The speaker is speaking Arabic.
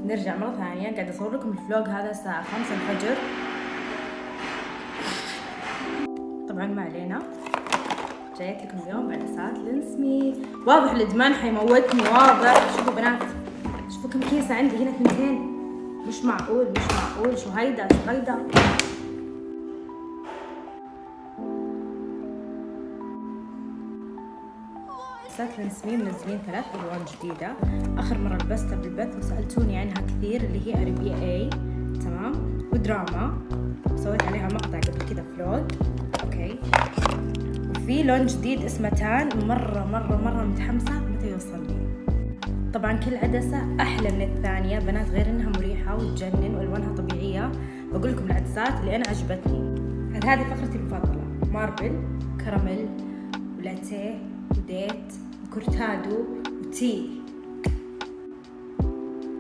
نرجع مرة ثانية. قاعدة أصور لكم الفلوج هذا الساعة 5 الفجر. طبعا ما علينا، جايت لكم اليوم بعد ساعات لنسمي. واضح الإدمان حيموتني، واضح. شوفوا بنات، شوفوا كم كيسة عندي هنا، 2. مش معقول مش معقول. شو هيدا شو هيدا. كيسات لنسمي منزلين 3 ألوان جديدة. آخر مرة لبستها بالبث وسألتوني عنها كثير، اللي هي RBA تمام، ودراما. سويت عليها مقطع قبل كذا فلوج. اوكي. وفي لون جديد اسمه تان، مرة متحمسة متى يوصلني. طبعا كل عدسة أحلى من الثانية بنات، غير إنها مريحة وتجنن وألوانها طبيعية. بقول لكم العدسات اللي أنا عجبتني. هذه فقرتي المفضلة: ماربل، كراميل، ولاتيه، وديت، وكورتادو، وتي.